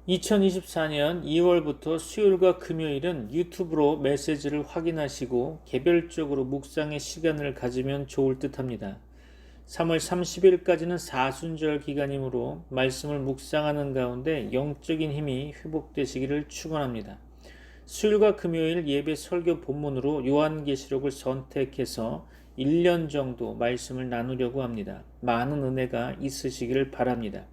2024년 2월부터 수요일과 금요일은 유튜브로 메시지를 확인하시고 개별적으로 묵상의 시간을 가지면 좋을 듯합니다. 3월 30일까지는 사순절 기간이므로 말씀을 묵상하는 가운데 영적인 힘이 회복되시기를 축원합니다. 수요일과 금요일 예배 설교 본문으로 요한계시록을 선택해서 1년 정도 말씀을 나누려고 합니다. 많은 은혜가 있으시기를 바랍니다.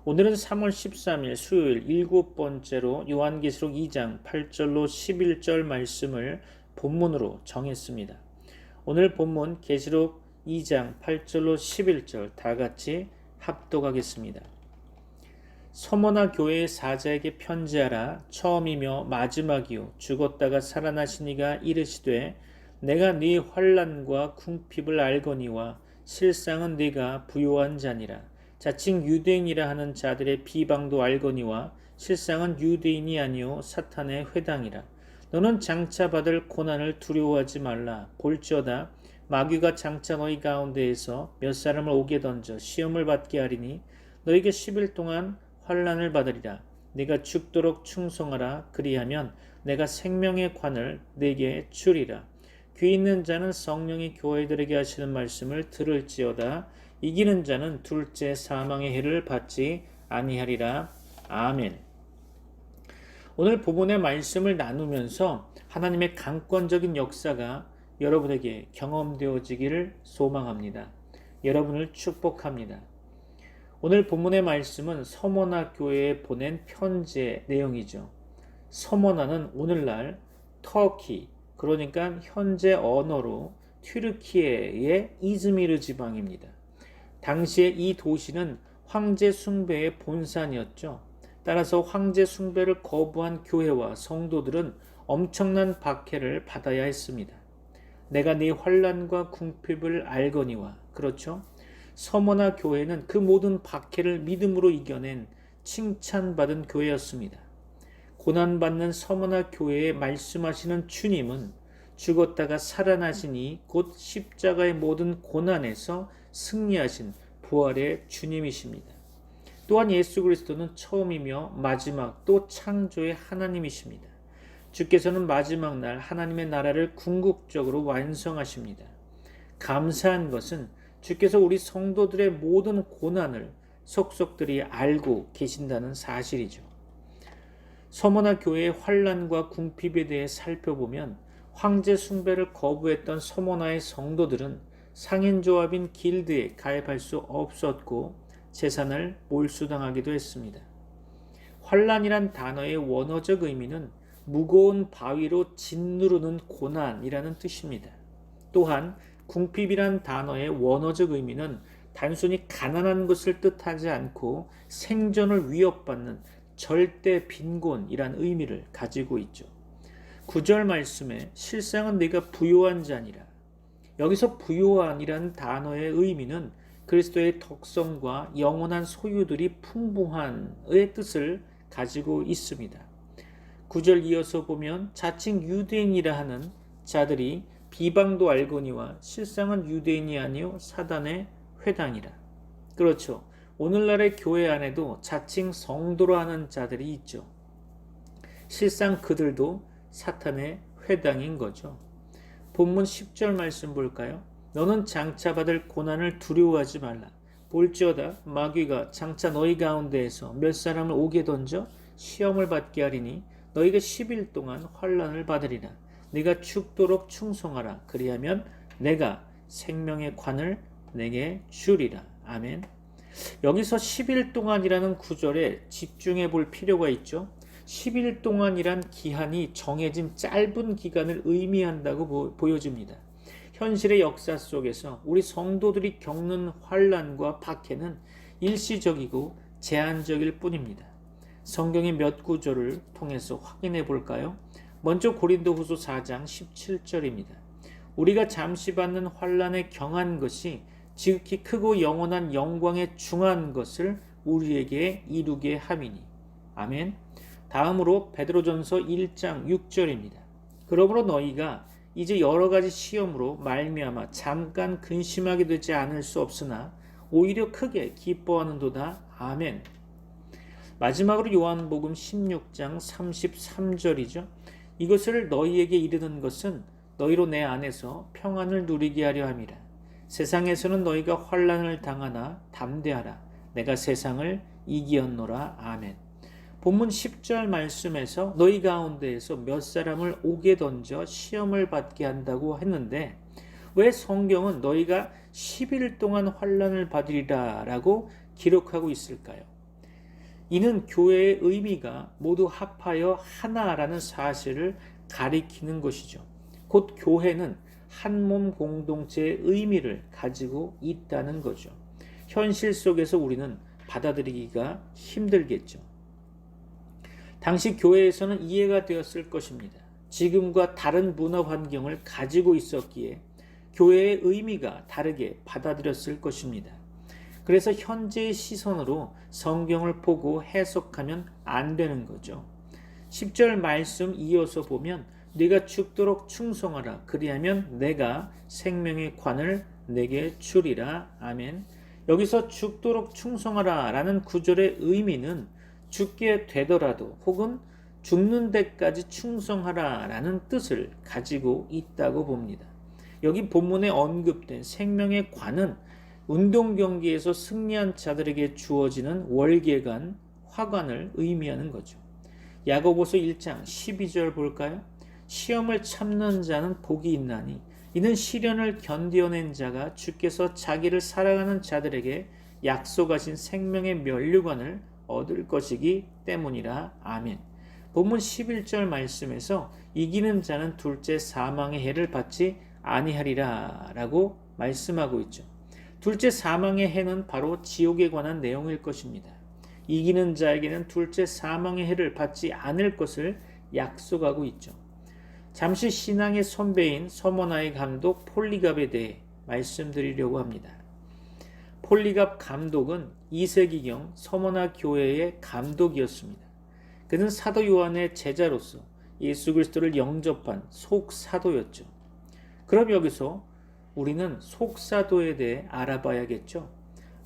오늘은 3월 13일 수요일 7번째로 요한계시록 2장 8절로 11절 말씀을 본문으로 정했습니다. 오늘 본문 계시록 2장 8절로 11절 다 같이 합독하겠습니다. 서머나 교회의 사자에게 편지하라. 처음이며 마지막이요 죽었다가 살아나신 이가 이르시되 내가 네 환난과 궁핍을 알거니와 실상은 네가 부요한 자니라. 자칭 유대인이라 하는 자들의 비방도 알거니와 실상은 유대인이 아니요 사탄의 회당이라. 너는 장차 받을 고난을 두려워하지 말라. 볼지어다 마귀가 장차 너희 가운데에서 몇 사람을 옥에 던져 시험을 받게 하리니 너에게 10일 동안 환난을 받으리라. 네가 죽도록 충성하라. 그리하면 내가 생명의 관을 네게 주리라. 귀 있는 자는 성령이 교회들에게 하시는 말씀을 들을지어다. 이기는 자는 둘째 사망의 해를 받지 아니하리라. 아멘. 오늘 본문의 말씀을 나누면서 하나님의 강권적인 역사가 여러분에게 경험되어지기를 소망합니다. 여러분을 축복합니다. 오늘 본문의 말씀은 서머나 교회에 보낸 편지의 내용이죠. 서머나는 오늘날 터키, 그러니까 현재 언어로 튀르키예의 이즈미르 지방입니다. 당시에 이 도시는 황제 숭배의 본산이었죠. 따라서 황제 숭배를 거부한 교회와 성도들은 엄청난 박해를 받아야 했습니다. 내가 네 환난과 궁핍을 알거니와, 그렇죠? 서머나 교회는 그 모든 박해를 믿음으로 이겨낸 칭찬받은 교회였습니다. 고난받는 서머나 교회에 말씀하시는 주님은 죽었다가 살아나시니 곧 십자가의 모든 고난에서 승리하신 부활의 주님이십니다. 또한 예수 그리스도는 처음이며 마지막 또 창조의 하나님이십니다. 주께서는 마지막 날 하나님의 나라를 궁극적으로 완성하십니다. 감사한 것은 주께서 우리 성도들의 모든 고난을 속속들이 알고 계신다는 사실이죠. 서머나 교회의 환난과 궁핍에 대해 살펴보면 황제 숭배를 거부했던 서머나의 성도들은 상인조합인 길드에 가입할 수 없었고 재산을 몰수당하기도 했습니다. 환난이란 단어의 원어적 의미는 무거운 바위로 짓누르는 고난이라는 뜻입니다. 또한 궁핍이란 단어의 원어적 의미는 단순히 가난한 것을 뜻하지 않고 생존을 위협받는 절대 빈곤이란 의미를 가지고 있죠. 9절 말씀에 실상은 네가 부요한 자니라. 여기서 부요한이란 단어의 의미는 그리스도의 덕성과 영원한 소유들이 풍부한의 뜻을 가지고 있습니다. 9절 이어서 보면 자칭 유대인이라 하는 자들이 비방도 알거니와 실상은 유대인이 아니요 사단의 회당이라. 그렇죠. 오늘날의 교회 안에도 자칭 성도로 하는 자들이 있죠. 실상 그들도 사탄의 회당인 거죠. 본문 10절 말씀 볼까요? 너는 장차 받을 고난을 두려워하지 말라. 볼지어다 마귀가 장차 너희 가운데에서 몇 사람을 옥에 던져 시험을 받게 하리니 너희가 10일 동안 환난을 받으리라. 네가 죽도록 충성하라. 그리하면 내가 생명의 관을 내게 주리라. 아멘. 여기서 10일 동안이라는 구절에 집중해 볼 필요가 있죠. 10일 동안이란 기한이 정해진 짧은 기간을 의미한다고 보여집니다. 현실의 역사 속에서 우리 성도들이 겪는 환난과 박해는 일시적이고 제한적일 뿐입니다. 성경의 몇 구절을 통해서 확인해 볼까요? 먼저 고린도후서 4장 17절입니다. 우리가 잠시 받는 환난에 경한 것이 지극히 크고 영원한 영광에 중한 것을 우리에게 이루게 함이니. 아멘. 다음으로 베드로전서 1장 6절입니다. 그러므로 너희가 이제 여러 가지 시험으로 말미암아 잠깐 근심하게 되지 않을 수 없으나 오히려 크게 기뻐하는도다. 아멘. 마지막으로 요한복음 16장 33절이죠. 이것을 너희에게 이르는 것은 너희로 내 안에서 평안을 누리게 하려 함이라. 세상에서는 너희가 환난을 당하나 담대하라. 내가 세상을 이기었노라. 아멘. 본문 10절 말씀에서 너희 가운데에서 몇 사람을 옥에 던져 시험을 받게 한다고 했는데 왜 성경은 너희가 10일 동안 환난을 받으리라 라고 기록하고 있을까요? 이는 교회의 의미가 모두 합하여 하나라는 사실을 가리키는 것이죠. 곧 교회는 한 몸 공동체의 의미를 가지고 있다는 거죠. 현실 속에서 우리는 받아들이기가 힘들겠죠. 당시 교회에서는 이해가 되었을 것입니다. 지금과 다른 문화 환경을 가지고 있었기에 교회의 의미가 다르게 받아들였을 것입니다. 그래서 현재의 시선으로 성경을 보고 해석하면 안 되는 거죠. 10절 말씀 이어서 보면 네가 죽도록 충성하라. 그리하면 내가 생명의 관을 내게 주리라. 아멘. 여기서 죽도록 충성하라 라는 구절의 의미는 죽게 되더라도 혹은 죽는 데까지 충성하라 라는 뜻을 가지고 있다고 봅니다. 여기 본문에 언급된 생명의 관은 운동 경기에서 승리한 자들에게 주어지는 월계관, 화관을 의미하는 거죠. 야고보서 1장 12절 볼까요? 시험을 참는 자는 복이 있나니 이는 시련을 견뎌낸 자가 주께서 자기를 사랑하는 자들에게 약속하신 생명의 면류관을 얻을 것이기 때문이라. 아멘. 본문 11절 말씀에서 이기는 자는 둘째 사망의 해를 받지 아니하리라 라고 말씀하고 있죠. 둘째 사망의 해는 바로 지옥에 관한 내용일 것입니다. 이기는 자에게는 둘째 사망의 해를 받지 않을 것을 약속하고 있죠. 잠시 신앙의 선배인 서머나의 감독 폴리갑에 대해 말씀드리려고 합니다. 폴리갑 감독은 2세기경 서머나 교회의 감독이었습니다. 그는 사도 요한의 제자로서 예수 그리스도를 영접한 속사도였죠. 그럼 여기서 우리는 속사도에 대해 알아봐야겠죠.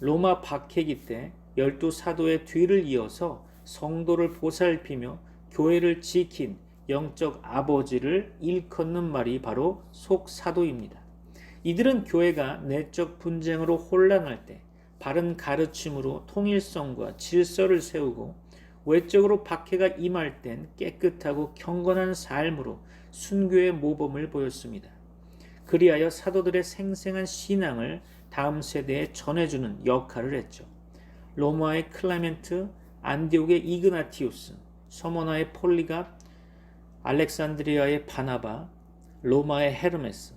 로마 박해기 때 12사도의 뒤를 이어서 성도를 보살피며 교회를 지킨 영적 아버지를 일컫는 말이 바로 속사도입니다. 이들은 교회가 내적 분쟁으로 혼란할 때 바른 가르침으로 통일성과 질서를 세우고 외적으로 박해가 임할 땐 깨끗하고 경건한 삶으로 순교의 모범을 보였습니다. 그리하여 사도들의 생생한 신앙을 다음 세대에 전해주는 역할을 했죠. 로마의 클레멘트, 안디옥의 이그나티우스, 서머나의 폴리갑, 알렉산드리아의 바나바, 로마의 헤르메스,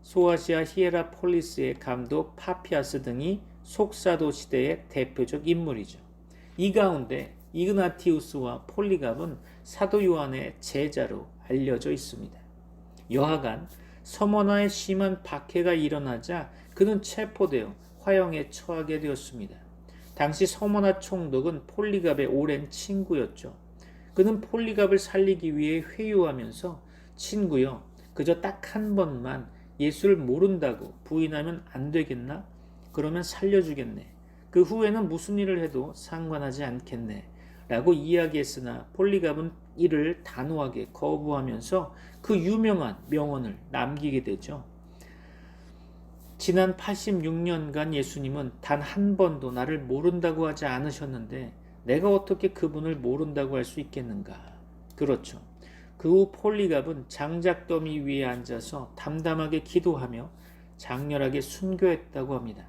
소아시아 히에라폴리스의 감독 파피아스 등이 속사도 시대의 대표적 인물이죠. 이 가운데 이그나티우스와 폴리갑은 사도 요한의 제자로 알려져 있습니다. 여하간 서머나에 심한 박해가 일어나자 그는 체포되어 화형에 처하게 되었습니다. 당시 서머나 총독은 폴리갑의 오랜 친구였죠. 그는 폴리갑을 살리기 위해 회유하면서 친구여, 그저 딱 한 번만 예수를 모른다고 부인하면 안 되겠나? 그러면 살려주겠네. 그 후에는 무슨 일을 해도 상관하지 않겠네. 라고 이야기했으나 폴리갑은 이를 단호하게 거부하면서 그 유명한 명언을 남기게 되죠. 지난 86년간 예수님은 단 한 번도 나를 모른다고 하지 않으셨는데 내가 어떻게 그분을 모른다고 할 수 있겠는가? 그렇죠. 그 후 폴리갑은 장작더미 위에 앉아서 담담하게 기도하며 장렬하게 순교했다고 합니다.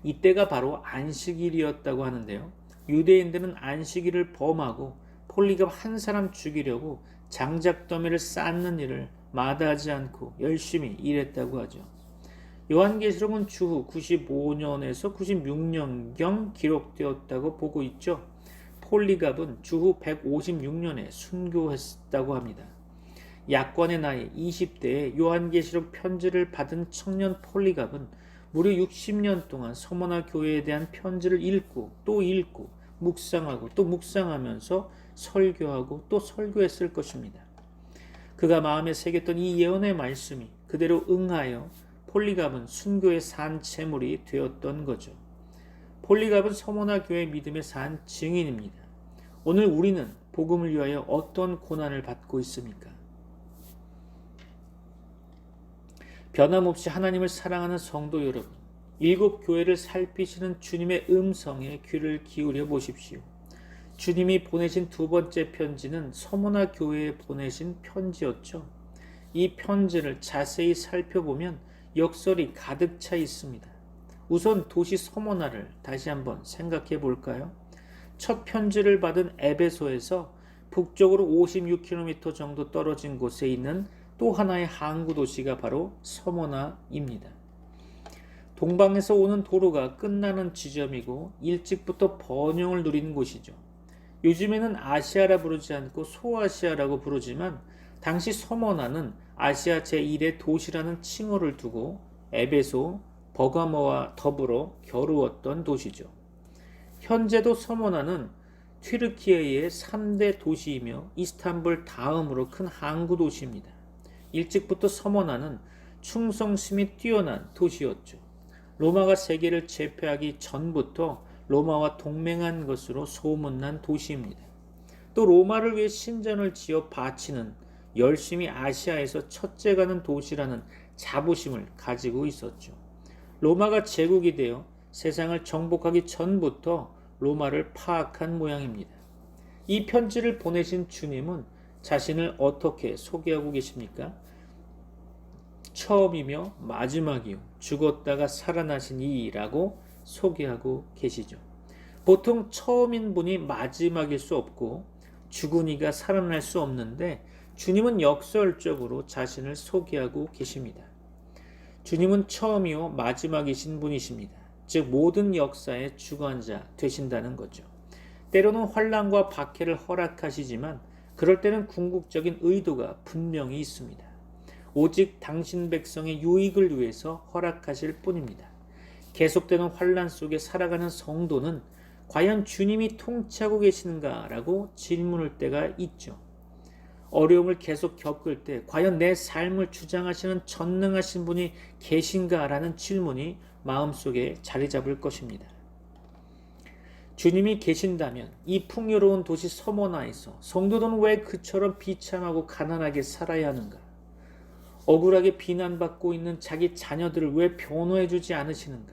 이때가 바로 안식일이었다고 하는데요. 유대인들은 안식일을 범하고 폴리갑 한 사람 죽이려고 장작더미를 쌓는 일을 마다하지 않고 열심히 일했다고 하죠. 요한계시록은 주후 95년에서 96년경 기록되었다고 보고 있죠. 폴리갑은 주후 156년에 순교했다고 합니다. 약관의 나이 20대에 요한계시록 편지를 받은 청년 폴리갑은 무려 60년 동안 서머나 교회에 대한 편지를 읽고 또 읽고 묵상하고 또 묵상하면서 설교하고 또 설교했을 것입니다. 그가 마음에 새겼던 이 예언의 말씀이 그대로 응하여 폴리갑은 순교의 산채물이 되었던 거죠. 폴리갑은 서머나 교회 믿음에 산 증인입니다. 오늘 우리는 복음을 위하여 어떤 고난을 받고 있습니까? 변함없이 하나님을 사랑하는 성도 여러분, 일곱 교회를 살피시는 주님의 음성에 귀를 기울여 보십시오. 주님이 보내신 두 번째 편지는 서머나 교회에 보내신 편지였죠. 이 편지를 자세히 살펴보면 역설이 가득 차 있습니다. 우선 도시 서머나를 다시 한번 생각해 볼까요? 첫 편지를 받은 에베소에서 북쪽으로 56km 정도 떨어진 곳에 있는 또 하나의 항구 도시가 바로 서머나입니다. 동방에서 오는 도로가 끝나는 지점이고 일찍부터 번영을 누린 곳이죠. 요즘에는 아시아라 부르지 않고 소아시아라고 부르지만 당시 서머나는 아시아 제1의 도시라는 칭호를 두고 에베소, 버가모와 더불어 겨루었던 도시죠. 현재도 서머나는 튀르키예의 3대 도시이며 이스탄불 다음으로 큰 항구 도시입니다. 일찍부터 서머나는 충성심이 뛰어난 도시였죠. 로마가 세계를 제패하기 전부터 로마와 동맹한 것으로 소문난 도시입니다. 또 로마를 위해 신전을 지어 바치는 열심히 아시아에서 첫째 가는 도시라는 자부심을 가지고 있었죠. 로마가 제국이 되어 세상을 정복하기 전부터 로마를 파악한 모양입니다. 이 편지를 보내신 주님은 자신을 어떻게 소개하고 계십니까? 처음이며 마지막이요 죽었다가 살아나신 이라고 소개하고 계시죠. 보통 처음인 분이 마지막일 수 없고 죽은 이가 살아날 수 없는데 주님은 역설적으로 자신을 소개하고 계십니다. 주님은 처음이요 마지막이신 분이십니다. 즉 모든 역사의 주관자 되신다는 거죠. 때로는 환난과 박해를 허락하시지만 그럴 때는 궁극적인 의도가 분명히 있습니다. 오직 당신 백성의 유익을 위해서 허락하실 뿐입니다. 계속되는 환난 속에 살아가는 성도는 과연 주님이 통치하고 계시는가라고 질문할 때가 있죠. 어려움을 계속 겪을 때 과연 내 삶을 주장하시는 전능하신 분이 계신가라는 질문이 마음속에 자리 잡을 것입니다. 주님이 계신다면 이 풍요로운 도시 서머나에서 성도들은 왜 그처럼 비참하고 가난하게 살아야 하는가? 억울하게 비난받고 있는 자기 자녀들을 왜 변호해주지 않으시는가?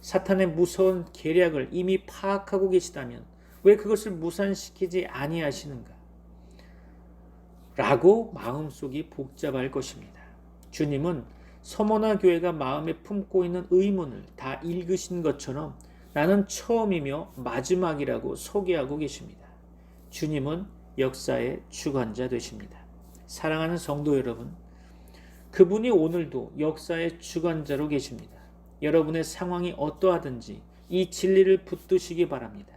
사탄의 무서운 계략을 이미 파악하고 계시다면 왜 그것을 무산시키지 아니하시는가? 라고 마음속이 복잡할 것입니다. 주님은 서머나 교회가 마음에 품고 있는 의문을 다 읽으신 것처럼 나는 처음이며 마지막이라고 소개하고 계십니다. 주님은 역사의 주관자 되십니다. 사랑하는 성도 여러분, 그분이 오늘도 역사의 주관자로 계십니다. 여러분의 상황이 어떠하든지 이 진리를 붙드시기 바랍니다.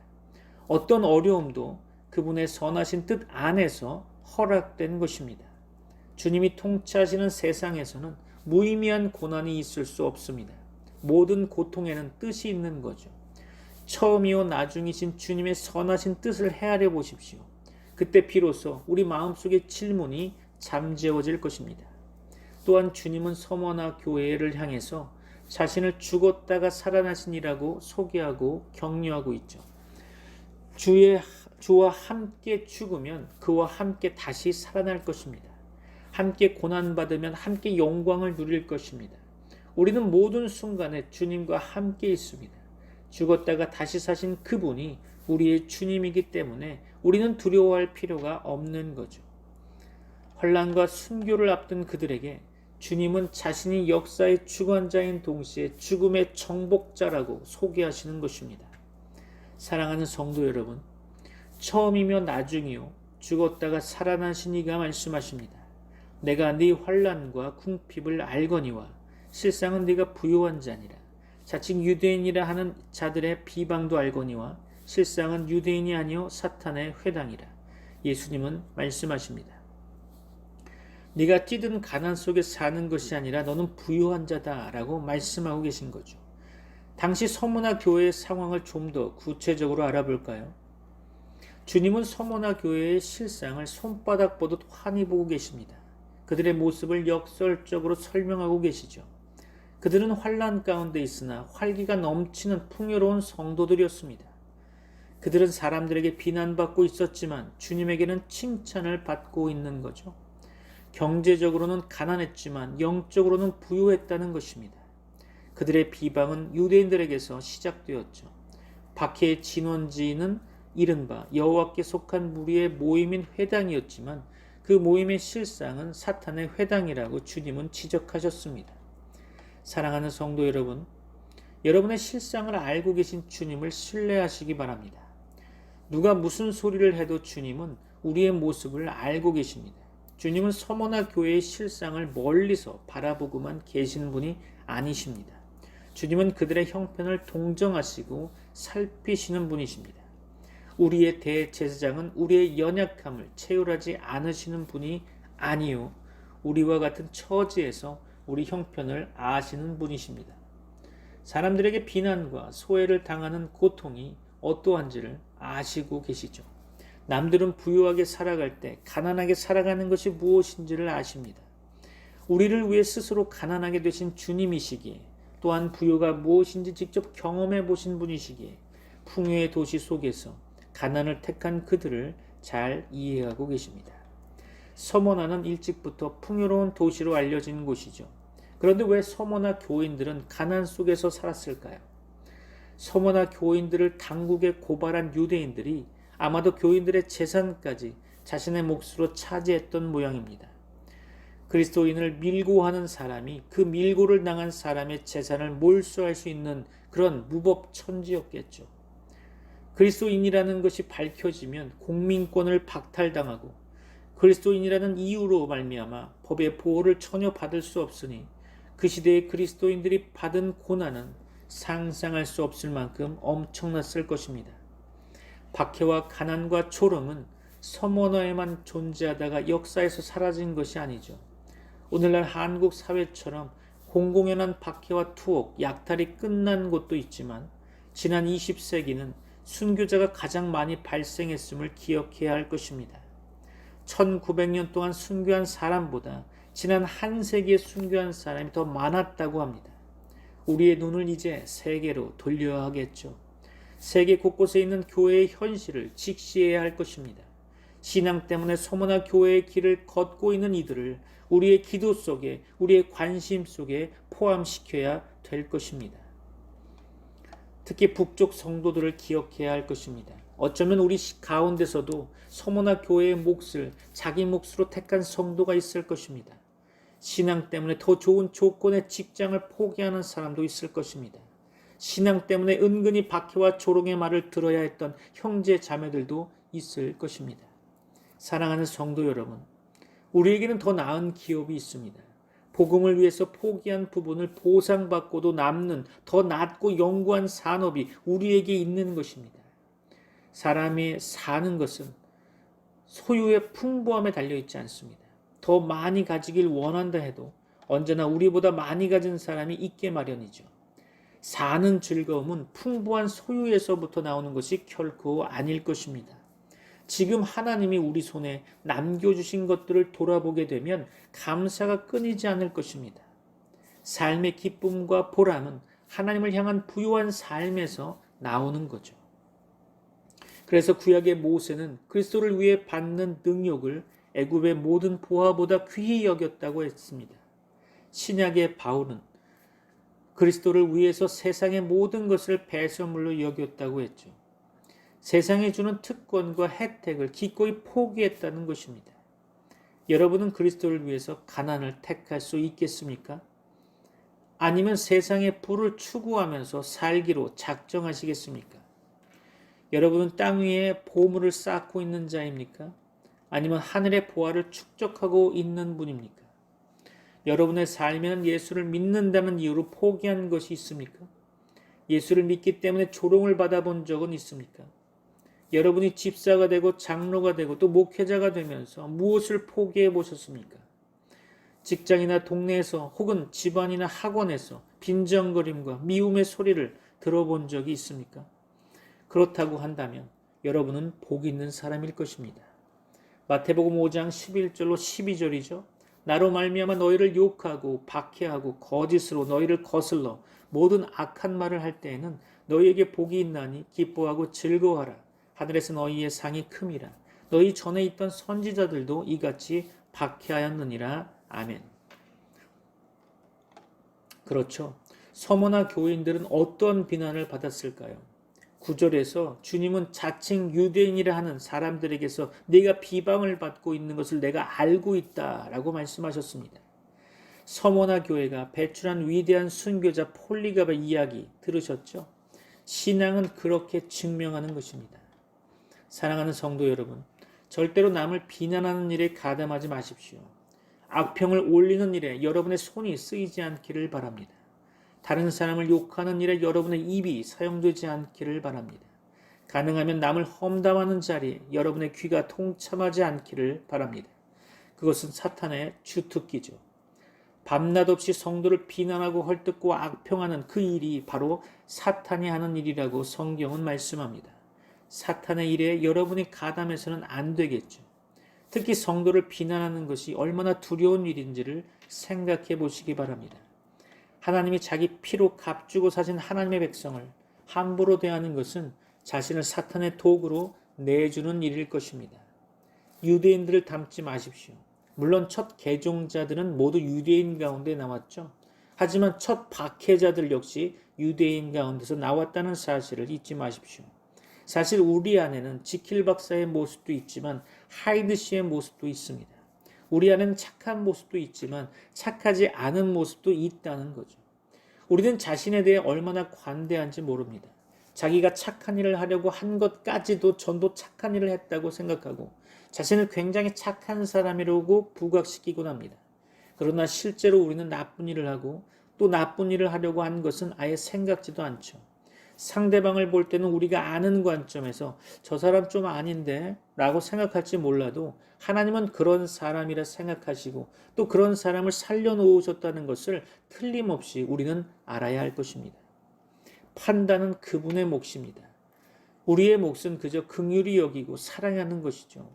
어떤 어려움도 그분의 선하신 뜻 안에서 허락된 것입니다. 주님이 통치하시는 세상에서는 무의미한 고난이 있을 수 없습니다. 모든 고통에는 뜻이 있는 거죠. 처음이요 나중이신 주님의 선하신 뜻을 헤아려 보십시오. 그때 비로소 우리 마음속의 질문이 잠재워질 것입니다. 또한 주님은 서머나 교회를 향해서 자신을 죽었다가 살아나신이라고 소개하고 격려하고 있죠. 주와 함께 죽으면 그와 함께 다시 살아날 것입니다. 함께 고난받으면 함께 영광을 누릴 것입니다. 우리는 모든 순간에 주님과 함께 있습니다. 죽었다가 다시 사신 그분이 우리의 주님이기 때문에 우리는 두려워할 필요가 없는 거죠. 환난과 순교를 앞둔 그들에게 주님은 자신이 역사의 주관자인 동시에 죽음의 정복자라고 소개하시는 것입니다. 사랑하는 성도 여러분, 처음이며 나중이요 죽었다가 살아나신 이가 말씀하십니다. 내가 네 환난과 궁핍을 알거니와 실상은 네가 부요한 자니라. 자칭 유대인이라 하는 자들의 비방도 알거니와 실상은 유대인이 아니요 사탄의 회당이라. 예수님은 말씀하십니다. 네가 찌든 가난 속에 사는 것이 아니라 너는 부요한 자다라고 말씀하고 계신 거죠. 당시 서머나 교회의 상황을 좀 더 구체적으로 알아볼까요? 주님은 서머나 교회의 실상을 손바닥 보듯 환히 보고 계십니다. 그들의 모습을 역설적으로 설명하고 계시죠. 그들은 환난 가운데 있으나 활기가 넘치는 풍요로운 성도들이었습니다. 그들은 사람들에게 비난받고 있었지만 주님에게는 칭찬을 받고 있는 거죠. 경제적으로는 가난했지만 영적으로는 부유했다는 것입니다. 그들의 비방은 유대인들에게서 시작되었죠. 박해의 진원지는 이른바 여호와께 속한 무리의 모임인 회당이었지만 그 모임의 실상은 사탄의 회당이라고 주님은 지적하셨습니다. 사랑하는 성도 여러분, 여러분의 실상을 알고 계신 주님을 신뢰하시기 바랍니다. 누가 무슨 소리를 해도 주님은 우리의 모습을 알고 계십니다. 주님은 서머나 교회의 실상을 멀리서 바라보고만 계신 분이 아니십니다. 주님은 그들의 형편을 동정하시고 살피시는 분이십니다. 우리의 대제사장은 우리의 연약함을 체휼하지 않으시는 분이 아니요 우리와 같은 처지에서 우리 형편을 아시는 분이십니다. 사람들에게 비난과 소외를 당하는 고통이 어떠한지를 아시고 계시죠. 남들은 부유하게 살아갈 때 가난하게 살아가는 것이 무엇인지를 아십니다. 우리를 위해 스스로 가난하게 되신 주님이시기에 또한 부유가 무엇인지 직접 경험해 보신 분이시기에 풍요의 도시 속에서 가난을 택한 그들을 잘 이해하고 계십니다. 서머나는 일찍부터 풍요로운 도시로 알려진 곳이죠. 그런데 왜 서머나 교인들은 가난 속에서 살았을까요? 서머나 교인들을 당국에 고발한 유대인들이 아마도 교인들의 재산까지 자신의 몫으로 차지했던 모양입니다. 그리스도인을 밀고하는 사람이 그 밀고를 당한 사람의 재산을 몰수할 수 있는 그런 무법천지였겠죠. 그리스도인이라는 것이 밝혀지면 공민권을 박탈당하고 그리스도인이라는 이유로 말미암아 법의 보호를 전혀 받을 수 없으니 그 시대의 그리스도인들이 받은 고난은 상상할 수 없을 만큼 엄청났을 것입니다. 박해와 가난과 조롱은 서머너에만 존재하다가 역사에서 사라진 것이 아니죠. 오늘날 한국 사회처럼 공공연한 박해와 투옥, 약탈이 끝난 곳도 있지만 지난 20세기는 순교자가 가장 많이 발생했음을 기억해야 할 것입니다. 1900년 동안 순교한 사람보다 지난 한 세기에 순교한 사람이 더 많았다고 합니다. 우리의 눈을 이제 세계로 돌려야 하겠죠. 세계 곳곳에 있는 교회의 현실을 직시해야 할 것입니다. 신앙 때문에 서머나 교회의 길을 걷고 있는 이들을 우리의 기도 속에, 우리의 관심 속에 포함시켜야 될 것입니다. 특히 북쪽 성도들을 기억해야 할 것입니다. 어쩌면 우리 가운데서도 서머나 교회의 몫을 자기 몫으로 택한 성도가 있을 것입니다. 신앙 때문에 더 좋은 조건의 직장을 포기하는 사람도 있을 것입니다. 신앙 때문에 은근히 박해와 조롱의 말을 들어야 했던 형제 자매들도 있을 것입니다. 사랑하는 성도 여러분, 우리에게는 더 나은 기업이 있습니다. 복음을 위해서 포기한 부분을 보상받고도 남는 더 낮고 영구한 산업이 우리에게 있는 것입니다. 사람이 사는 것은 소유의 풍부함에 달려있지 않습니다. 더 많이 가지길 원한다 해도 언제나 우리보다 많이 가진 사람이 있게 마련이죠. 사는 즐거움은 풍부한 소유에서부터 나오는 것이 결코 아닐 것입니다. 지금 하나님이 우리 손에 남겨주신 것들을 돌아보게 되면 감사가 끊이지 않을 것입니다. 삶의 기쁨과 보람은 하나님을 향한 부유한 삶에서 나오는 거죠. 그래서 구약의 모세는 그리스도를 위해 받는 능욕을 애굽의 모든 보화보다 귀히 여겼다고 했습니다. 신약의 바울은 그리스도를 위해서 세상의 모든 것을 배설물로 여겼다고 했죠. 세상이 주는 특권과 혜택을 기꺼이 포기했다는 것입니다. 여러분은 그리스도를 위해서 가난을 택할 수 있겠습니까? 아니면 세상의 부를 추구하면서 살기로 작정하시겠습니까? 여러분은 땅 위에 보물을 쌓고 있는 자입니까? 아니면 하늘의 보화를 축적하고 있는 분입니까? 여러분의 삶에는 예수를 믿는다는 이유로 포기한 것이 있습니까? 예수를 믿기 때문에 조롱을 받아본 적은 있습니까? 여러분이 집사가 되고 장로가 되고 또 목회자가 되면서 무엇을 포기해 보셨습니까? 직장이나 동네에서 혹은 집안이나 학원에서 빈정거림과 미움의 소리를 들어본 적이 있습니까? 그렇다고 한다면 여러분은 복 있는 사람일 것입니다. 마태복음 5장 11절로 12절이죠. 나로 말미암아 너희를 욕하고 박해하고 거짓으로 너희를 거슬러 모든 악한 말을 할 때에는 너희에게 복이 있나니 기뻐하고 즐거워하라. 하늘에서 너희의 상이 큼이라. 너희 전에 있던 선지자들도 이같이 박해하였느니라. 아멘. 그렇죠. 서머나 교인들은 어떤 비난을 받았을까요? 9절에서 주님은 자칭 유대인이라 하는 사람들에게서 네가 비방을 받고 있는 것을 내가 알고 있다라고 말씀하셨습니다. 서머나 교회가 배출한 위대한 순교자 폴리갑의 이야기 들으셨죠? 신앙은 그렇게 증명하는 것입니다. 사랑하는 성도 여러분, 절대로 남을 비난하는 일에 가담하지 마십시오. 악평을 올리는 일에 여러분의 손이 쓰이지 않기를 바랍니다. 다른 사람을 욕하는 일에 여러분의 입이 사용되지 않기를 바랍니다. 가능하면 남을 험담하는 자리에 여러분의 귀가 통참하지 않기를 바랍니다. 그것은 사탄의 주특기죠. 밤낮 없이 성도를 비난하고 헐뜯고 악평하는 그 일이 바로 사탄이 하는 일이라고 성경은 말씀합니다. 사탄의 일에 여러분이 가담해서는 안 되겠죠. 특히 성도를 비난하는 것이 얼마나 두려운 일인지를 생각해 보시기 바랍니다. 하나님이 자기 피로 값주고 사신 하나님의 백성을 함부로 대하는 것은 자신을 사탄의 도구로 내주는 일일 것입니다. 유대인들을 닮지 마십시오. 물론 첫 개종자들은 모두 유대인 가운데 나왔죠. 하지만 첫 박해자들 역시 유대인 가운데서 나왔다는 사실을 잊지 마십시오. 사실 우리 안에는 지킬 박사의 모습도 있지만 하이드 씨의 모습도 있습니다. 우리 안에는 착한 모습도 있지만 착하지 않은 모습도 있다는 거죠. 우리는 자신에 대해 얼마나 관대한지 모릅니다. 자기가 착한 일을 하려고 한 것까지도 전부 착한 일을 했다고 생각하고 자신을 굉장히 착한 사람이라고 부각시키곤 합니다. 그러나 실제로 우리는 나쁜 일을 하고 또 나쁜 일을 하려고 한 것은 아예 생각지도 않죠. 상대방을 볼 때는 우리가 아는 관점에서 저 사람 좀 아닌데 라고 생각할지 몰라도 하나님은 그런 사람이라 생각하시고 또 그런 사람을 살려놓으셨다는 것을 틀림없이 우리는 알아야 할 것입니다. 판단은 그분의 몫입니다. 우리의 몫은 그저 긍휼히 여기고 사랑하는 것이죠.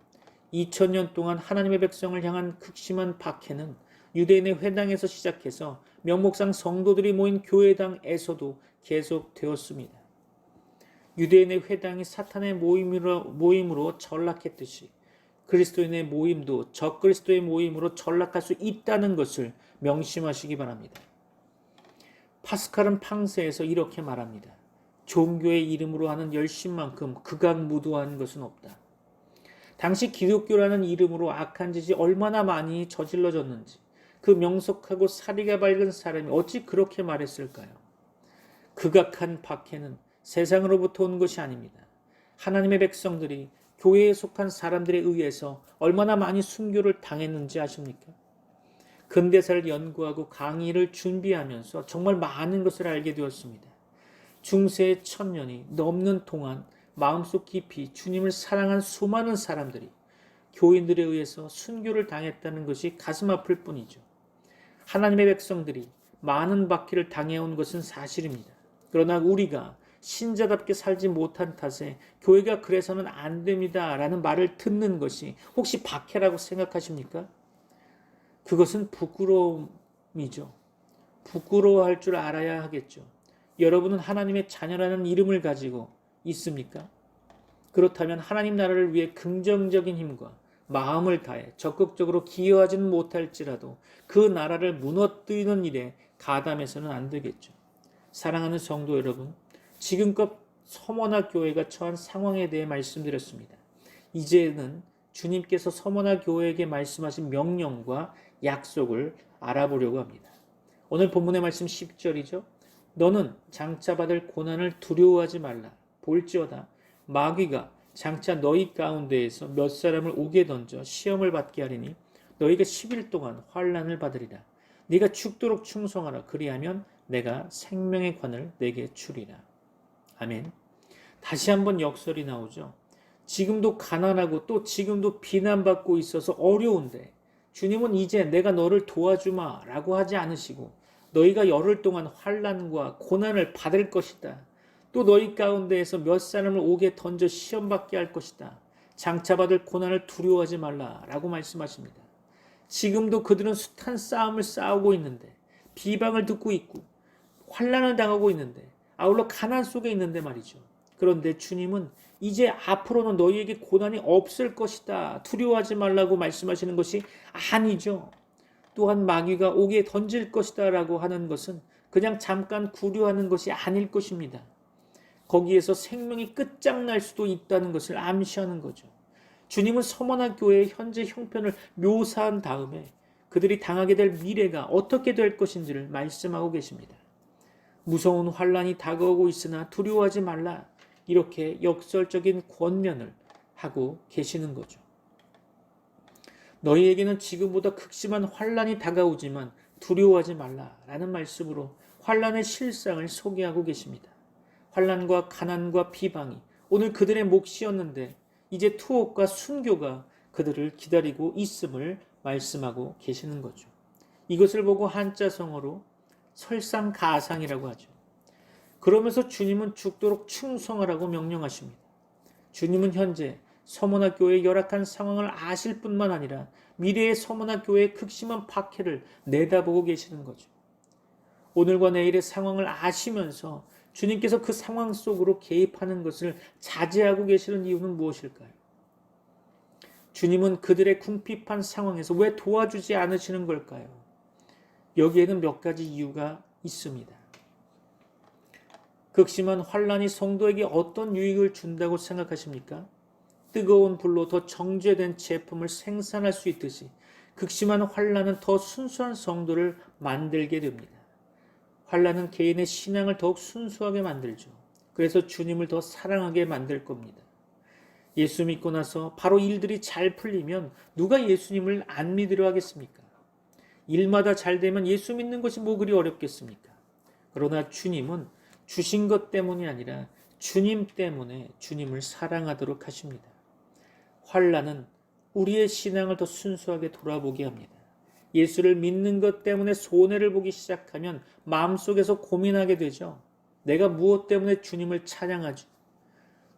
2000년 동안 하나님의 백성을 향한 극심한 박해는 유대인의 회당에서 시작해서 명목상 성도들이 모인 교회당에서도 계속되었습니다. 유대인의 회당이 사탄의 모임으로 전락했듯이 그리스도인의 모임도 적그리스도의 모임으로 전락할 수 있다는 것을 명심하시기 바랍니다. 파스칼은 팡세에서 이렇게 말합니다. 종교의 이름으로 하는 열심만큼 극악무도한 것은 없다. 당시 기독교라는 이름으로 악한 짓이 얼마나 많이 저질러졌는지 그 명석하고 사리가 밝은 사람이 어찌 그렇게 말했을까요? 극악한 박해는 세상으로부터 온 것이 아닙니다. 하나님의 백성들이 교회에 속한 사람들에 의해서 얼마나 많이 순교를 당했는지 아십니까? 근대사를 연구하고 강의를 준비하면서 정말 많은 것을 알게 되었습니다. 중세의 1000년이 넘는 동안 마음속 깊이 주님을 사랑한 수많은 사람들이 교인들에 의해서 순교를 당했다는 것이 가슴 아플 뿐이죠. 하나님의 백성들이 많은 박해를 당해온 것은 사실입니다. 그러나 우리가 신자답게 살지 못한 탓에 교회가 그래서는 안 됩니다 라는 말을 듣는 것이 혹시 박해라고 생각하십니까? 그것은 부끄러움이죠. 부끄러워할 줄 알아야 하겠죠. 여러분은 하나님의 자녀라는 이름을 가지고 있습니까? 그렇다면 하나님 나라를 위해 긍정적인 힘과 마음을 다해 적극적으로 기여하지는 못할지라도 그 나라를 무너뜨리는 일에 가담해서는 안 되겠죠. 사랑하는 성도 여러분, 지금껏 서머나 교회가 처한 상황에 대해 말씀드렸습니다. 이제는 주님께서 서머나 교회에게 말씀하신 명령과 약속을 알아보려고 합니다. 오늘 본문의 말씀 10절이죠. 너는 장차 받을 고난을 두려워하지 말라. 볼지어다 마귀가 장차 너희 가운데에서 몇 사람을 옥에 던져 시험을 받게 하리니 너희가 10일 동안 환난을 받으리라. 네가 죽도록 충성하라. 그리하면 내가 생명의 관을 내게 주리라. 아멘. 다시 한번 역설이 나오죠. 지금도 가난하고 또 지금도 비난받고 있어서 어려운데 주님은 이제 내가 너를 도와주마 라고 하지 않으시고 너희가 열흘 동안 환난과 고난을 받을 것이다. 또 너희 가운데에서 몇 사람을 옥에 던져 시험받게 할 것이다. 장차 받을 고난을 두려워하지 말라 라고 말씀하십니다. 지금도 그들은 숱한 싸움을 싸우고 있는데, 비방을 듣고 있고 환난을 당하고 있는데, 아울러 가난 속에 있는데 말이죠. 그런데 주님은 이제 앞으로는 너희에게 고난이 없을 것이다, 두려워하지 말라고 말씀하시는 것이 아니죠. 또한 마귀가 옥에 던질 것이다 라고 하는 것은 그냥 잠깐 구려하는 것이 아닐 것입니다. 거기에서 생명이 끝장날 수도 있다는 것을 암시하는 거죠. 주님은 서머나 교회의 현재 형편을 묘사한 다음에 그들이 당하게 될 미래가 어떻게 될 것인지를 말씀하고 계십니다. 무서운 환란이 다가오고 있으나 두려워하지 말라, 이렇게 역설적인 권면을 하고 계시는 거죠. 너희에게는 지금보다 극심한 환란이 다가오지만 두려워하지 말라라는 말씀으로 환란의 실상을 소개하고 계십니다. 환란과 가난과 비방이 오늘 그들의 몫이었는데 이제 투옥과 순교가 그들을 기다리고 있음을 말씀하고 계시는 거죠. 이것을 보고 한자성어로 설상가상이라고 하죠. 그러면서 주님은 죽도록 충성하라고 명령하십니다. 주님은 현재 서머나 교회의 열악한 상황을 아실 뿐만 아니라 미래의 서머나 교회의 극심한 박해를 내다보고 계시는 거죠. 오늘과 내일의 상황을 아시면서 주님께서 그 상황 속으로 개입하는 것을 자제하고 계시는 이유는 무엇일까요? 주님은 그들의 궁핍한 상황에서 왜 도와주지 않으시는 걸까요? 여기에는 몇 가지 이유가 있습니다. 극심한 환란이 성도에게 어떤 유익을 준다고 생각하십니까? 뜨거운 불로 더 정제된 제품을 생산할 수 있듯이 극심한 환란은 더 순수한 성도를 만들게 됩니다. 환란은 개인의 신앙을 더욱 순수하게 만들죠. 그래서 주님을 더 사랑하게 만들 겁니다. 예수 믿고 나서 바로 일들이 잘 풀리면 누가 예수님을 안 믿으려 하겠습니까? 일마다 잘 되면 예수 믿는 것이 뭐 그리 어렵겠습니까? 그러나 주님은 주신 것 때문이 아니라 주님 때문에 주님을 사랑하도록 하십니다. 환란은 우리의 신앙을 더 순수하게 돌아보게 합니다. 예수를 믿는 것 때문에 손해를 보기 시작하면 마음속에서 고민하게 되죠. 내가 무엇 때문에 주님을 찬양하지?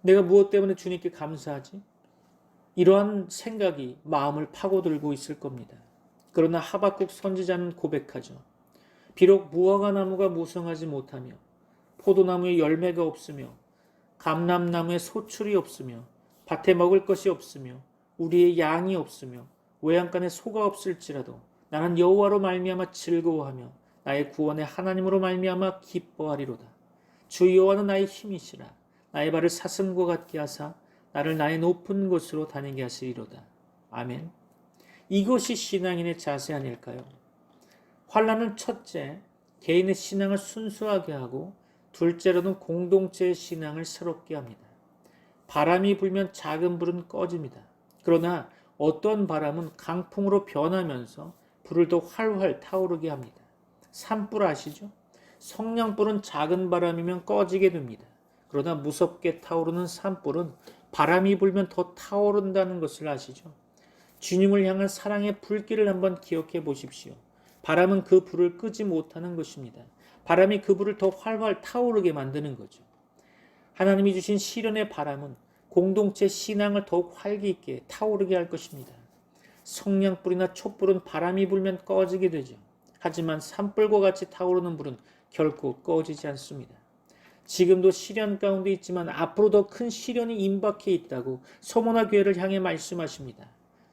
내가 무엇 때문에 주님께 감사하지? 이러한 생각이 마음을 파고들고 있을 겁니다. 그러나 하박국 선지자는 고백하죠. 비록 무화과 나무가 무성하지 못하며 포도나무에 열매가 없으며 감람나무에 소출이 없으며 밭에 먹을 것이 없으며 우리의 양이 없으며 외양간에 소가 없을지라도 나는 여호와로 말미암아 즐거워하며 나의 구원의 하나님으로 말미암아 기뻐하리로다. 주 여호와는 나의 힘이시라. 나의 발을 사슴과 같게 하사 나를 나의 높은 곳으로 다니게 하시리로다. 아멘. 이것이 신앙인의 자세 아닐까요? 환란은 첫째, 개인의 신앙을 순수하게 하고 둘째로는 공동체의 신앙을 새롭게 합니다. 바람이 불면 작은 불은 꺼집니다. 그러나 어떤 바람은 강풍으로 변하면서 불을 더 활활 타오르게 합니다. 산불 아시죠? 성냥불은 작은 바람이면 꺼지게 됩니다. 그러나 무섭게 타오르는 산불은 바람이 불면 더 타오른다는 것을 아시죠? 주님을 향한 사랑의 불길을 한번 기억해 보십시오. 바람은 그 불을 끄지 못하는 것입니다. 바람이 그 불을 더 활활 타오르게 만드는 거죠. 하나님이 주신 시련의 바람은 공동체 신앙을 더욱 활기 있게 타오르게 할 것입니다. 성냥불이나 촛불은 바람이 불면 꺼지게 되죠. 하지만 산불과 같이 타오르는 불은 결코 꺼지지 않습니다. 지금도 시련 가운데 있지만 앞으로 더 큰 시련이 임박해 있다고 서머나 교회를 향해 말씀하십니다.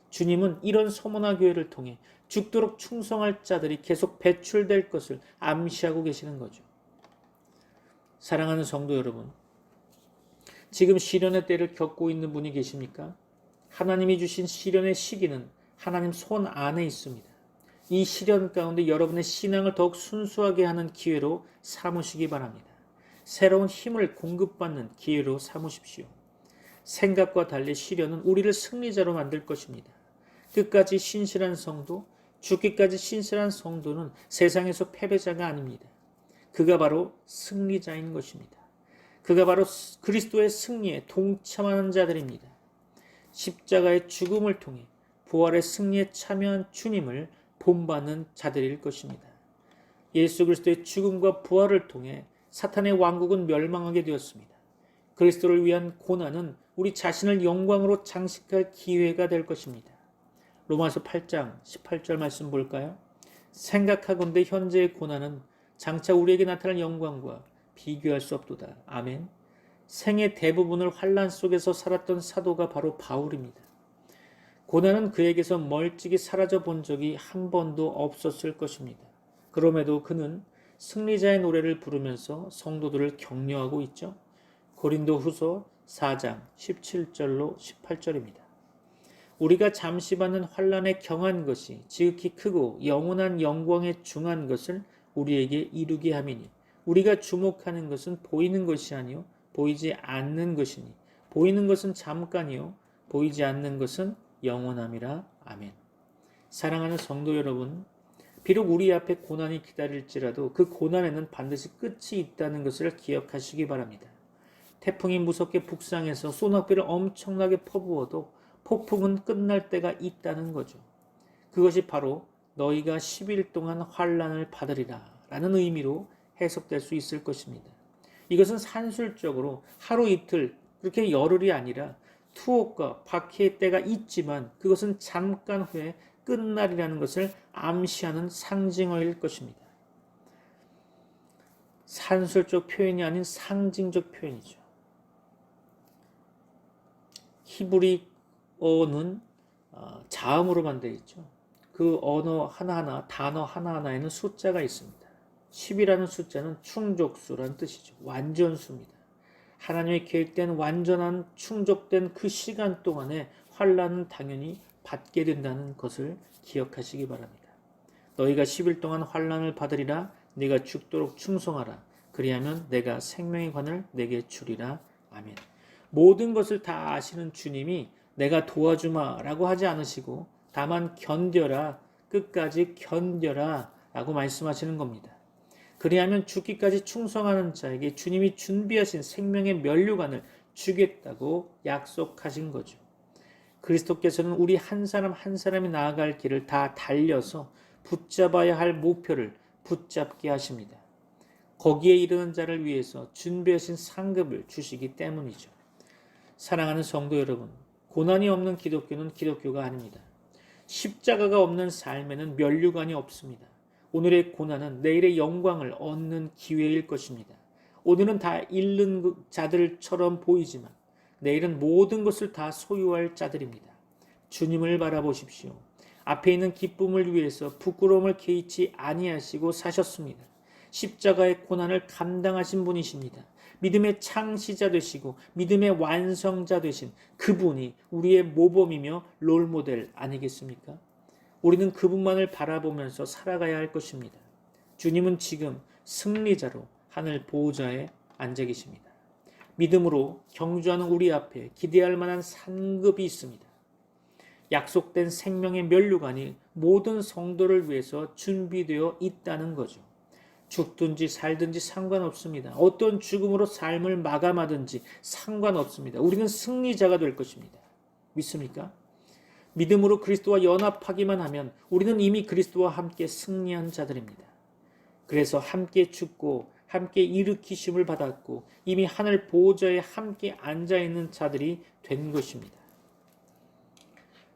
주님은 이런 서머나 교회를 통해 죽도록 충성할 자들이 계속 배출될 것을 암시하고 계시는 거죠. 사랑하는 성도 여러분, 지금 시련의 때를 겪고 있는 분이 계십니까? 하나님이 주신 시련의 시기는 하나님 손 안에 있습니다. 이 시련 가운데 여러분의 신앙을 더욱 순수하게 하는 기회로 삼으시기 바랍니다. 새로운 힘을 공급받는 기회로 삼으십시오. 생각과 달리 시련은 우리를 승리자로 만들 것입니다. 끝까지 신실한 성도, 죽기까지 신실한 성도는 세상에서 패배자가 아닙니다. 그가 바로 승리자인 것입니다. 그가 바로 그리스도의 승리에 동참하는 자들입니다. 십자가의 죽음을 통해 부활의 승리에 참여한 주님을 본받는 자들일 것입니다. 예수 그리스도의 죽음과 부활을 통해 사탄의 왕국은 멸망하게 되었습니다. 그리스도를 위한 고난은 우리 자신을 영광으로 장식할 기회가 될 것입니다. 로마서 8장 18절 말씀 볼까요? 생각하건대 현재의 고난은 장차 우리에게 나타날 영광과 비교할 수 없도다. 아멘. 생의 대부분을 환난 속에서 살았던 사도가 바로 바울입니다. 고난은 그에게서 멀찍이 사라져 본 적이 한 번도 없었을 것입니다. 그럼에도 그는 승리자의 노래를 부르면서 성도들을 격려하고 있죠. 고린도후서 4장 17절로 18절입니다. 우리가 잠시 받는 환난에 경한 것이 지극히 크고 영원한 영광에 중한 것을 우리에게 이루게 함이니 우리가 주목하는 것은 보이는 것이 아니요 보이지 않는 것이니 보이는 것은 잠깐이요 보이지 않는 것은 영원함이라. 아멘. 사랑하는 성도 여러분, 비록 우리 앞에 고난이 기다릴지라도 그 고난에는 반드시 끝이 있다는 것을 기억하시기 바랍니다. 태풍이 무섭게 북상해서 소낙비를 엄청나게 퍼부어도 폭풍은 끝날 때가 있다는 거죠. 그것이 바로 너희가 10일 동안 환난을 받으리라 라는 의미로 해석될 수 있을 것입니다. 이것은 산술적으로 하루 이틀 그렇게 열흘이 아니라 투옥과 박해의 때가 있지만 그것은 잠깐 후에 끝날이라는 것을 암시하는 상징어일 것입니다. 산술적 표현이 아닌 상징적 표현이죠. 히브리어는 자음으로만 되어 있죠. 그 언어 하나하나, 단어 하나하나에는 숫자가 있습니다. 10이라는 숫자는 충족수라는 뜻이죠. 완전수입니다. 하나님의 계획된 완전한 충족된 그 시간 동안에 환난은 당연히 받게 된다는 것을 기억하시기 바랍니다. 너희가 10일 동안 환난을 받으리라. 네가 죽도록 충성하라. 그리하면 내가 생명의 관을 내게 주리라. 아멘. 모든 것을 다 아시는 주님이 내가 도와주마 라고 하지 않으시고 다만 견뎌라, 끝까지 견뎌라 라고 말씀하시는 겁니다. 그리하면 죽기까지 충성하는 자에게 주님이 준비하신 생명의 면류관을 주겠다고 약속하신 거죠. 그리스도께서는 우리 한 사람 한 사람이 나아갈 길을 다 달려서 붙잡아야 할 목표를 붙잡게 하십니다. 거기에 이르는 자를 위해서 준비하신 상급을 주시기 때문이죠. 사랑하는 성도 여러분, 고난이 없는 기독교는 기독교가 아닙니다. 십자가가 없는 삶에는 면류관이 없습니다. 오늘의 고난은 내일의 영광을 얻는 기회일 것입니다. 오늘은 다 잃는 자들처럼 보이지만 내일은 모든 것을 다 소유할 자들입니다. 주님을 바라보십시오. 앞에 있는 기쁨을 위해서 부끄러움을 개의치 아니하시고 사셨습니다. 십자가의 고난을 감당하신 분이십니다. 믿음의 창시자 되시고 믿음의 완성자 되신 그분이 우리의 모범이며 롤모델 아니겠습니까? 우리는 그분만을 바라보면서 살아가야 할 것입니다. 주님은 지금 승리자로 하늘 보호자에 앉아 계십니다. 믿음으로 경주하는 우리 앞에 기대할 만한 상급이 있습니다. 약속된 생명의 면류관이 모든 성도를 위해서 준비되어 있다는 거죠. 죽든지 살든지 상관없습니다. 어떤 죽음으로 삶을 마감하든지 상관없습니다. 우리는 승리자가 될 것입니다. 믿습니까? 믿음으로 그리스도와 연합하기만 하면 우리는 이미 그리스도와 함께 승리한 자들입니다. 그래서 함께 죽고 함께 일으키심을 받았고 이미 하늘 보호자에 함께 앉아있는 자들이 된 것입니다.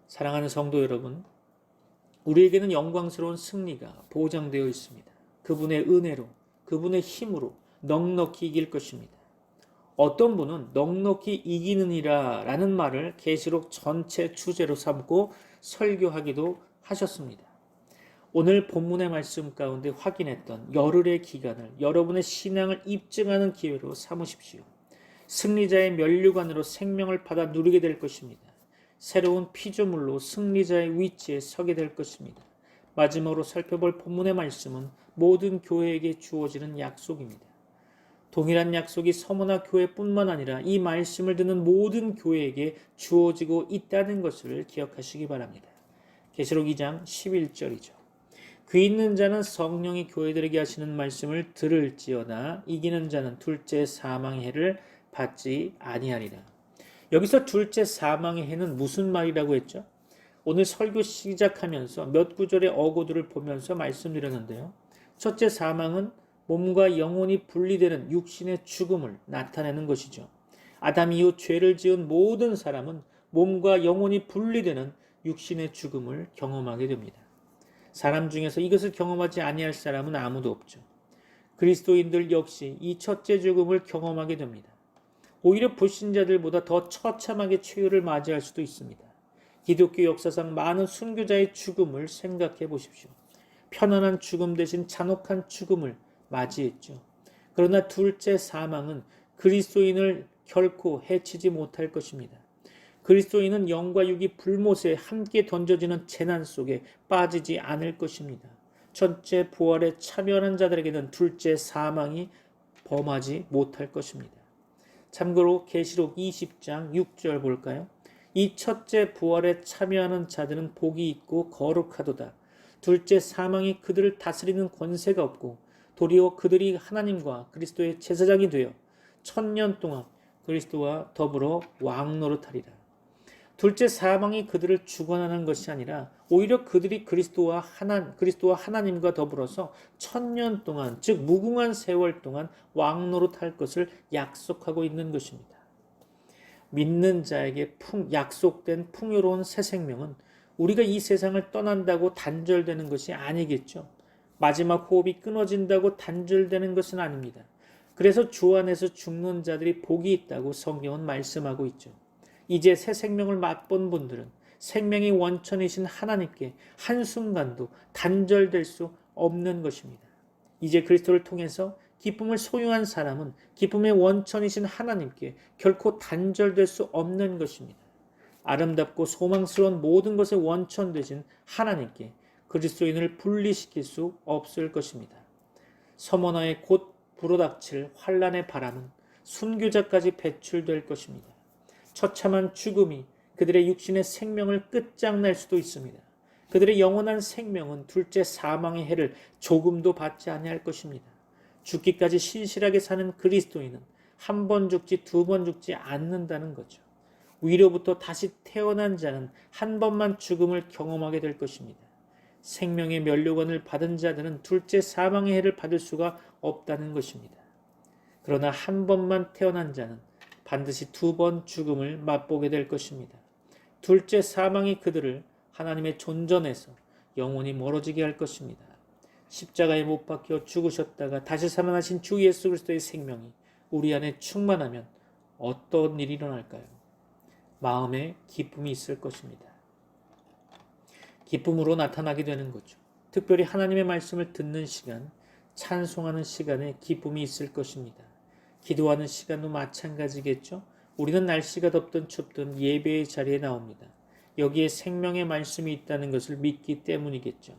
사랑하는 성도 여러분, 우리에게는 영광스러운 승리가 보장되어 있습니다. 그분의 은혜로, 그분의 힘으로 넉넉히 이길 것입니다. 어떤 분은 넉넉히 이기느니라 라는 말을 계시록 전체 주제로 삼고 설교하기도 하셨습니다. 오늘 본문의 말씀 가운데 확인했던 열흘의 기간을 여러분의 신앙을 입증하는 기회로 삼으십시오. 승리자의 면류관으로 생명을 받아 누리게 될 것입니다. 새로운 피조물로 승리자의 위치에 서게 될 것입니다. 마지막으로 살펴볼 본문의 말씀은 모든 교회에게 주어지는 약속입니다. 동일한 약속이 서머나 교회뿐만 아니라 이 말씀을 듣는 모든 교회에게 주어지고 있다는 것을 기억하시기 바랍니다. 계시록 2장 11절이죠. 귀 있는 자는 성령이 교회들에게 하시는 말씀을 들을지어다. 이기는 자는 둘째 사망의 해를 받지 아니하리라. 여기서 둘째 사망의 해는 무슨 말이라고 했죠? 오늘 설교 시작하면서 몇 구절의 어고들을 보면서 말씀드렸는데요. 첫째 사망은 몸과 영혼이 분리되는 육신의 죽음을 나타내는 것이죠. 아담 이후 죄를 지은 모든 사람은 몸과 영혼이 분리되는 육신의 죽음을 경험하게 됩니다. 사람 중에서 이것을 경험하지 아니할 사람은 아무도 없죠. 그리스도인들 역시 이 첫째 죽음을 경험하게 됩니다. 오히려 불신자들보다 더 처참하게 최후를 맞이할 수도 있습니다. 기독교 역사상 많은 순교자의 죽음을 생각해 보십시오. 편안한 죽음 대신 잔혹한 죽음을 맞이했죠. 그러나 둘째 사망은 그리스도인을 결코 해치지 못할 것입니다. 그리스도인은 영과 육이 불못에 함께 던져지는 재난 속에 빠지지 않을 것입니다. 첫째 부활에 참여하는 자들에게는 둘째 사망이 범하지 못할 것입니다. 참고로 계시록 20장 6절 볼까요? 이 첫째 부활에 참여하는 자들은 복이 있고 거룩하도다. 둘째 사망이 그들을 다스리는 권세가 없고 도리어 그들이 하나님과 그리스도의 제사장이 되어 1000년 동안 그리스도와 더불어 왕노릇하리라. 둘째 사망이 그들을 주관하는 것이 아니라 오히려 그들이 그리스도와 하나님과 더불어서 1000년 동안, 즉 무궁한 세월 동안 왕노릇할 것을 약속하고 있는 것입니다. 믿는 자에게 약속된 풍요로운 새 생명은 우리가 이 세상을 떠난다고 단절되는 것이 아니겠죠. 마지막 호흡이 끊어진다고 단절되는 것은 아닙니다. 그래서 주 안에서 죽는 자들이 복이 있다고 성경은 말씀하고 있죠. 이제 새 생명을 맛본 분들은 생명의 원천이신 하나님께 한순간도 단절될 수 없는 것입니다. 이제 그리스도를 통해서 기쁨을 소유한 사람은 기쁨의 원천이신 하나님께 결코 단절될 수 없는 것입니다. 아름답고 소망스러운 모든 것의 원천 되신 하나님께 그리스도인을 분리시킬 수 없을 것입니다. 서머나에 곧 불어닥칠 환란의 바람은 순교자까지 배출될 것입니다. 처참한 죽음이 그들의 육신의 생명을 끝장낼 수도 있습니다. 그들의 영원한 생명은 둘째 사망의 해를 조금도 받지 아니할 것입니다. 죽기까지 신실하게 사는 그리스도인은 한 번 죽지 두 번 죽지 않는다는 거죠. 위로부터 다시 태어난 자는 한 번만 죽음을 경험하게 될 것입니다. 생명의 면류관을 받은 자들은 둘째 사망의 해를 받을 수가 없다는 것입니다. 그러나 한 번만 태어난 자는 반드시 두 번 죽음을 맛보게 될 것입니다. 둘째 사망이 그들을 하나님의 존전에서 영원히 멀어지게 할 것입니다. 십자가에 못 박혀 죽으셨다가 다시 살아나신 주 예수 그리스도의 생명이 우리 안에 충만하면 어떤 일이 일어날까요? 마음에 기쁨이 있을 것입니다. 기쁨으로 나타나게 되는 거죠. 특별히 하나님의 말씀을 듣는 시간, 찬송하는 시간에 기쁨이 있을 것입니다. 기도하는 시간도 마찬가지겠죠. 우리는 날씨가 덥든 춥든 예배의 자리에 나옵니다. 여기에 생명의 말씀이 있다는 것을 믿기 때문이겠죠.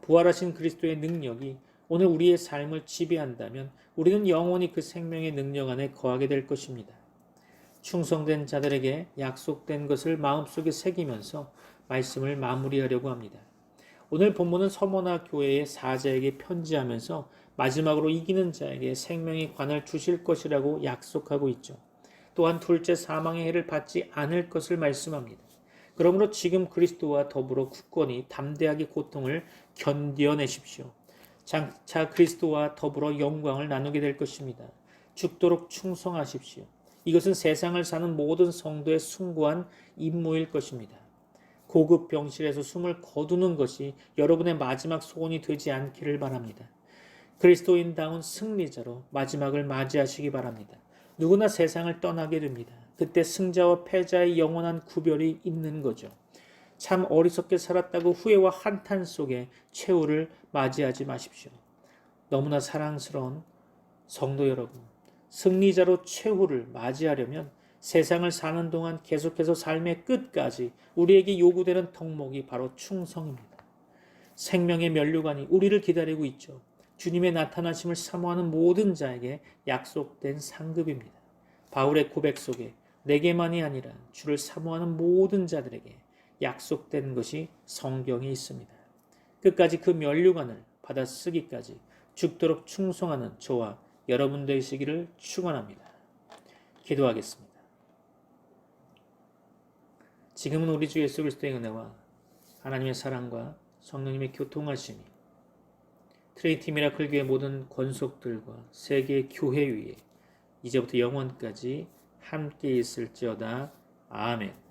부활하신 그리스도의 능력이 오늘 우리의 삶을 지배한다면 우리는 영원히 그 생명의 능력 안에 거하게 될 것입니다. 충성된 자들에게 약속된 것을 마음속에 새기면서 말씀을 마무리하려고 합니다. 오늘 본문은 서머나 교회의 사자에게 편지하면서 마지막으로 이기는 자에게 생명의 관을 주실 것이라고 약속하고 있죠. 또한 둘째 사망의 해를 받지 않을 것을 말씀합니다. 그러므로 지금 그리스도와 더불어 굳건히 담대하게 고통을 견뎌내십시오. 장차 그리스도와 더불어 영광을 나누게 될 것입니다. 죽도록 충성하십시오. 이것은 세상을 사는 모든 성도의 숭고한 임무일 것입니다. 고급 병실에서 숨을 거두는 것이 여러분의 마지막 소원이 되지 않기를 바랍니다. 그리스도인다운 승리자로 마지막을 맞이하시기 바랍니다. 누구나 세상을 떠나게 됩니다. 그때 승자와 패자의 영원한 구별이 있는 거죠. 참 어리석게 살았다고 후회와 한탄 속에 최후를 맞이하지 마십시오. 너무나 사랑스러운 성도 여러분, 승리자로 최후를 맞이하려면 세상을 사는 동안 계속해서 삶의 끝까지 우리에게 요구되는 덕목이 바로 충성입니다. 생명의 면류관이 우리를 기다리고 있죠. 주님의 나타나심을 사모하는 모든 자에게 약속된 상급입니다. 바울의 고백 속에 내게만이 아니라 주를 사모하는 모든 자들에게 약속된 것이 성경에 있습니다. 끝까지 그 면류관을 받아 쓰기까지 죽도록 충성하는 저와 여러분 되시기를 축원합니다. 기도하겠습니다. 지금은 우리 주 예수 그리스도의 은혜와 하나님의 사랑과 성령님의 교통하심이 트리니티 미라클 교회 모든 권속들과 세계 교회 위에 이제부터 영원까지 함께 있을지어다. 아멘.